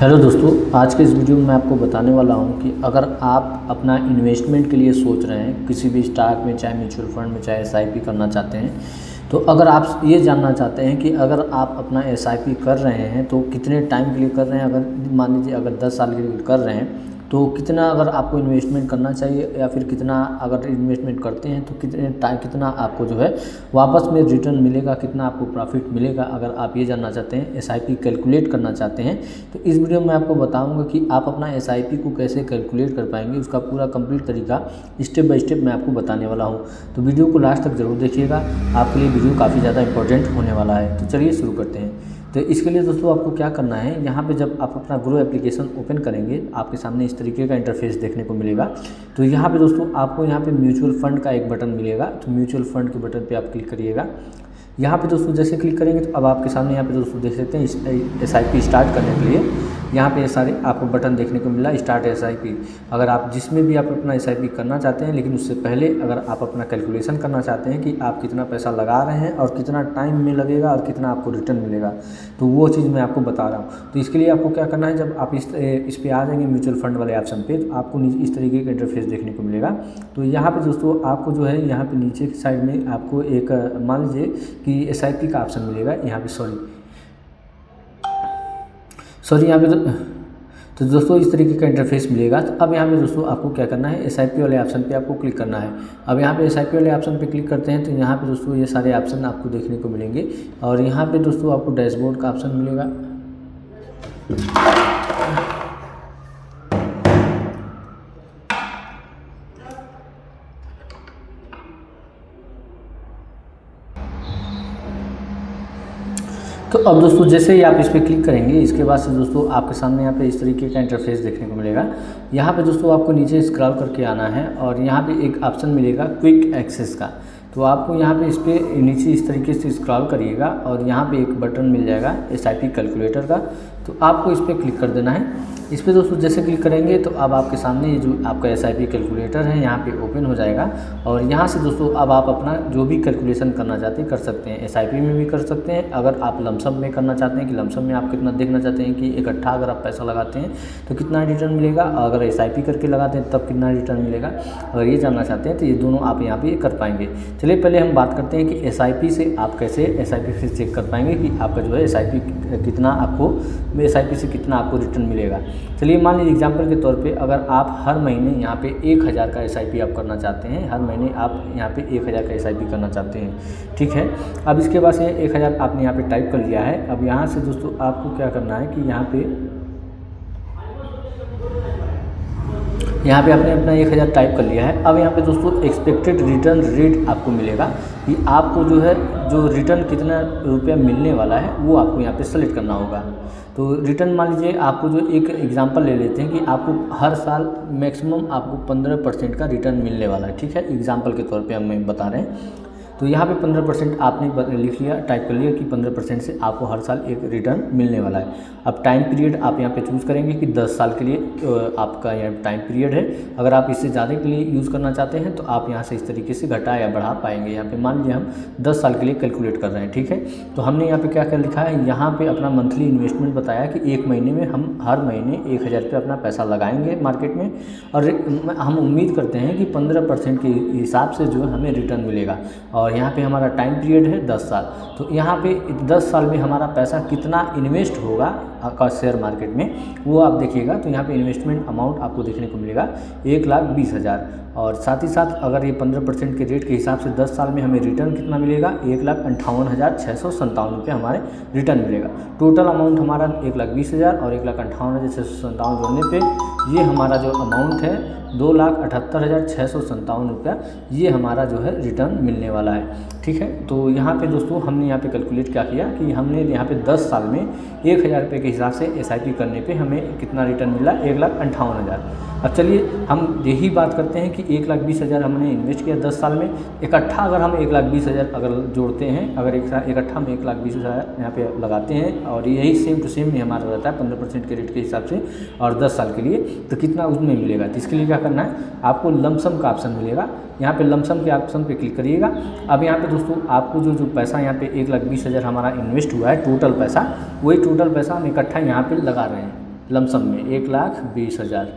Hello दोस्तों, आज के इस वीडियो में मैं आपको बताने वाला हूं कि अगर आप अपना इन्वेस्टमेंट के लिए सोच रहे हैं किसी भी स्टॉक में, चाहे म्यूचुअल फंड में, चाहे एसआईपी करना चाहते हैं, तो अगर आप ये जानना चाहते हैं कि अगर आप अपना एसआईपी कर रहे हैं तो कितने टाइम के लिए कर रहे हैं। अगर मान लीजिए अगर 10 साल के लिए कर रहे हैं तो कितना अगर आपको इन्वेस्टमेंट करना चाहिए, या फिर कितना अगर इन्वेस्टमेंट करते हैं तो कितना आपको जो है वापस में रिटर्न मिलेगा, कितना आपको प्रॉफिट मिलेगा। अगर आप ये जानना चाहते हैं, एसआईपी कैलकुलेट करना चाहते हैं, तो इस वीडियो में आपको बताऊंगा कि आप अपना एसआईपी को कैसे कैलकुलेट कर पाएंगे। उसका पूरा कंप्लीट तरीका स्टेप बाय स्टेप मैं आपको बताने वाला हूँ, तो वीडियो को लास्ट तक ज़रूर देखिएगा। आपके लिए वीडियो काफ़ी ज़्यादा इंपॉर्टेंट होने वाला है। तो चलिए शुरू करते हैं। तो इसके लिए दोस्तों आपको क्या करना है, यहाँ पे जब आप अपना ग्रो एप्लीकेशन ओपन करेंगे, आपके सामने इस तरीके का इंटरफेस देखने को मिलेगा। तो यहाँ पे दोस्तों आपको यहाँ पे म्यूचुअल फंड का एक बटन मिलेगा, तो म्यूचुअल फंड के बटन पे आप क्लिक करिएगा। यहाँ पे दोस्तों जैसे क्लिक करेंगे तो अब आपके सामने यहाँ पे दोस्तों देख सकते हैं एसआईपी स्टार्ट करने के लिए यहाँ पे सारे आपको बटन देखने को मिला, स्टार्ट एसआईपी। अगर आप जिसमें भी आप अपना एसआईपी करना चाहते हैं, लेकिन उससे पहले अगर आप अपना कैलकुलेशन करना चाहते हैं कि आप कितना पैसा लगा रहे हैं और कितना टाइम में लगेगा और कितना आपको रिटर्न मिलेगा, तो वो चीज़ मैं आपको बता रहा हूँ। तो इसके लिए आपको क्या करना है, जब आप इस पर आ जाएंगे म्यूचुअल फंड वाले ऑप्शन पे, तो आपको इस तरीके का इंटरफेस देखने को मिलेगा। तो यहाँ पे दोस्तों आपको जो है यहाँ पे नीचे की साइड में आपको एक मान लीजिए कि एसआईपी का ऑप्शन मिलेगा। यहाँ पे सॉरी यहाँ पे तो दोस्तों इस तरीके का इंटरफेस मिलेगा। तो अब यहाँ पे दोस्तों आपको क्या करना है, एसआईपी वाले ऑप्शन पे आपको क्लिक करना है। अब यहाँ पे एसआईपी वाले ऑप्शन पे क्लिक करते हैं तो यहाँ पे दोस्तों ये सारे ऑप्शन आपको देखने को मिलेंगे, और यहाँ पे दोस्तों आपको डैशबोर्ड का ऑप्शन मिलेगा। तो अब दोस्तों जैसे ही आप इस पर क्लिक करेंगे, इसके बाद से दोस्तों आपके सामने यहाँ पे इस तरीके का इंटरफेस देखने को मिलेगा। यहाँ पे दोस्तों आपको नीचे स्क्रॉल करके आना है और यहाँ पे एक ऑप्शन मिलेगा क्विक एक्सेस का। तो आपको यहाँ पे इस पर नीचे इस तरीके से स्क्रॉल करिएगा और यहाँ पे एक बटन मिल जाएगा एसआईपी कैलकुलेटर का, तो आपको इस पर क्लिक कर देना है। इस पर दोस्तों जैसे क्लिक करेंगे तो अब आपके सामने ये जो आपका एसआईपी कैलकुलेटर है यहाँ पे ओपन हो जाएगा, और यहाँ से दोस्तों अब आप अपना जो भी कैलकुलेशन करना चाहते हैं कर सकते हैं। एसआईपी में भी कर सकते हैं, अगर आप लमसम में करना चाहते हैं कि लमसम में आप कितना देखना चाहते हैं कि इकट्ठा अगर आप पैसा लगाते हैं तो कितना रिटर्न मिलेगा, अगर एसआईपी करके लगाते हैं तब कितना रिटर्न मिलेगा, अगर ये जानना चाहते हैं तो ये दोनों आप यहाँ पर कर पाएंगे। चलिए पहले हम बात करते हैं कि एसआईपी से आप कैसे एसआईपी से चेक कर पाएंगे कि आपका जो है एसआईपी कितना आपको एसआईपी से कितना आपको रिटर्न मिलेगा। चलिए मान लीजिए एग्जांपल के तौर पे अगर आप हर महीने यहाँ पे 1000 का एसआईपी आप करना चाहते हैं, हर महीने आप यहाँ पे 1000 का एसआईपी करना चाहते हैं, ठीक है। अब इसके बाद से 1000 आपने यहाँ पे टाइप कर लिया है। अब यहाँ से दोस्तों आपको क्या करना है कि यहाँ पे आपने अपना 1000 टाइप कर लिया है। अब यहाँ पे दोस्तों एक्सपेक्टेड रिटर्न रेट आपको मिलेगा कि आपको जो है जो रिटर्न कितना रुपया मिलने वाला है वो आपको यहाँ पे सेलेक्ट करना होगा। तो रिटर्न मान लीजिए आपको जो एक एग्जांपल ले लेते हैं कि आपको हर साल मैक्सिमम आपको 15% का रिटर्न मिलने वाला है, ठीक है। एग्जांपल के तौर पे हम बता रहे हैं। तो यहाँ पे 15% आपने लिख लिया, टाइप कर लिया कि 15% से आपको हर साल एक रिटर्न मिलने वाला है। अब टाइम पीरियड आप यहाँ पे चूज़ करेंगे कि 10 साल के लिए आपका यहाँ टाइम पीरियड है। अगर आप इससे ज़्यादा के लिए यूज़ करना चाहते हैं तो आप यहाँ से इस तरीके से घटा या बढ़ा पाएंगे। यहाँ पे मान लीजिए हम 10 साल के लिए कैलकुलेट कर रहे हैं, ठीक है। तो हमने यहाँ पे क्या क्या लिखा है, यहाँ पे अपना मंथली इन्वेस्टमेंट बताया कि एक महीने में हम हर महीने 1000 रुपये अपना पैसा लगाएंगे मार्केट में, और हम उम्मीद करते हैं कि 15% के हिसाब से जो हमें रिटर्न मिलेगा। और यहाँ पे हमारा टाइम पीरियड है 10 साल। तो यहाँ पे 10 साल में हमारा पैसा कितना इन्वेस्ट होगा का शेयर मार्केट में वो आप देखिएगा। तो यहाँ पे इन्वेस्टमेंट अमाउंट आपको देखने को मिलेगा 1,20,000, और साथ ही साथ अगर ये 15% के रेट के हिसाब से 10 साल में हमें रिटर्न कितना मिलेगा, 1,58,657 रुपये हमारे रिटर्न मिलेगा। टोटल अमाउंट हमारा 1,20,000 और 1,58,657 जोड़ने पे ये हमारा जो अमाउंट है 2,78,657 रुपया ये हमारा जो है रिटर्न मिलने वाला है, ठीक है। तो यहाँ पे दोस्तों हमने यहाँ पे कैलकुलेट क्या किया कि हमने यहाँ पे 10 साल में 1000 रुपये के हिसाब से एसआईपी करने पे हमें कितना रिटर्न मिला, 1,58,000। अब चलिए हम यही बात करते हैं कि 1,20,000 हमने इन्वेस्ट किया 10 साल में, इकट्ठा अगर हम 1,20,000 अगर जोड़ते हैं, अगर इकट्ठा हम 1,20,000 यहाँ पे लगाते हैं, और यही सेम टू सेम ही हमारा रहता है 15% के रेट के हिसाब से, और 10 साल के लिए, तो कितना उसमें मिलेगा। तो इसके लिए क्या करना है, आपको लमसम का ऑप्शन मिलेगा, यहाँ पे लमसम के ऑप्शन पे क्लिक करिएगा। अब यहाँ पे दोस्तों आपको जो पैसा यहाँ पे 1,20,000 हमारा इन्वेस्ट हुआ है, टोटल पैसा, वही टोटल पैसा हम इकट्ठा यहाँ पे लगा रहे हैं, लमसम में 1,20,000,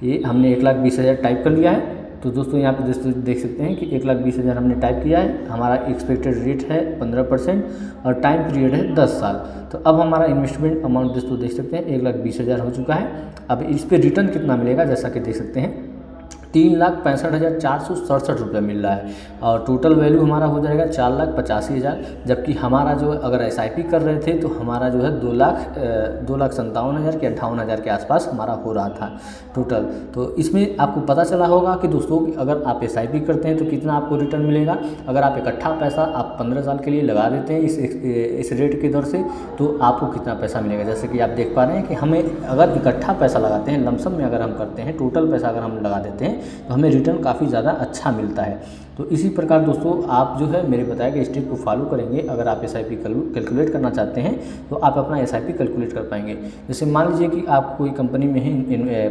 ये हमने 1,20,000 टाइप कर लिया है। तो दोस्तों यहाँ पे दोस्तों देख सकते हैं कि 1,20,000 हमने टाइप किया है, हमारा एक्सपेक्टेड रेट है 15% और टाइम पीरियड है 10 साल। तो अब हमारा इन्वेस्टमेंट अमाउंट दोस्तों देख सकते हैं 1,20,000 हो चुका है। अब इस पे रिटर्न कितना मिलेगा, जैसा कि देख सकते हैं 3,65,467 रुपये मिल रहा है और टोटल वैल्यू हमारा हो जाएगा 4,85,000। जबकि हमारा जो अगर SIP कर रहे थे तो हमारा जो है 2,57,000 के 58,000 के आसपास हमारा हो रहा था टोटल। तो इसमें आपको पता चला होगा कि दोस्तों अगर आप SIP करते हैं तो कितना आपको रिटर्न मिलेगा। अगर आप इकट्ठा पैसा आप 15 साल के लिए लगा देते हैं इस रेट की दर से तो आपको कितना पैसा मिलेगा। जैसे कि आप देख पा रहे हैं कि हमें अगर इकट्ठा पैसा लगाते हैं, लमसम में अगर हम करते हैं, टोटल पैसा अगर हम लगा देते हैं तो हमें रिटर्न काफ़ी ज़्यादा अच्छा मिलता है। तो इसी प्रकार दोस्तों आप जो है मेरे बताए गए स्टेप को फॉलो करेंगे, अगर आप SIP कैलकुलेट करना चाहते हैं तो आप अपना SIP कैलकुलेट कर पाएंगे। जैसे मान लीजिए कि आप कोई कंपनी में ही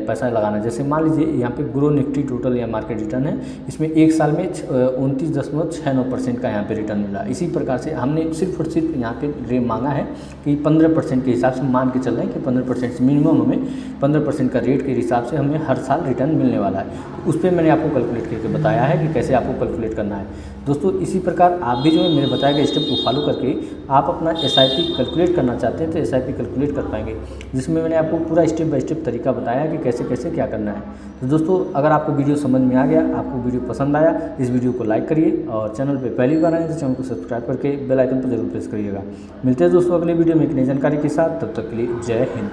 पैसा लगाना है, जैसे मान लीजिए यहाँ पे ग्रो निफ्टी टोटल या मार्केट रिटर्न है, इसमें एक साल में 29.69% का यहाँ पे रिटर्न मिला। इसी प्रकार से हमने सिर्फ और सिर्फ यहाँ पे रेट मांगा है कि 15% के हिसाब से मान के चल रहे हैं कि 15% से मिनिमम हमें 15% का रेट के हिसाब से हमें हर साल रिटर्न मिलने वाला है। उस पर मैंने आपको कैलकुलेट करके बताया है कि कैसे आपको कैलकुलेट करना है। दोस्तों इसी प्रकार आप भी जो है मेरे बताए गए स्टेप को फॉलो करके आप अपना SIP कैलकुलेट करना चाहते हैं तो SIP कैलकुलेट कर पाएंगे, जिसमें मैंने आपको पूरा स्टेप बाय स्टेप तरीका बताया कि कैसे कैसे क्या करना है। तो दोस्तों अगर आपको वीडियो समझ में आ गया, आपको वीडियो पसंद आया, इस वीडियो को लाइक करिए और चैनल पर पहली बार आए तो चैनल को सब्सक्राइब करके बेल आइकन पर जरूर प्रेस करिएगा। मिलते हैं दोस्तों अगले वीडियो में एक नई जानकारी के साथ, तब तक के लिए जय हिंद।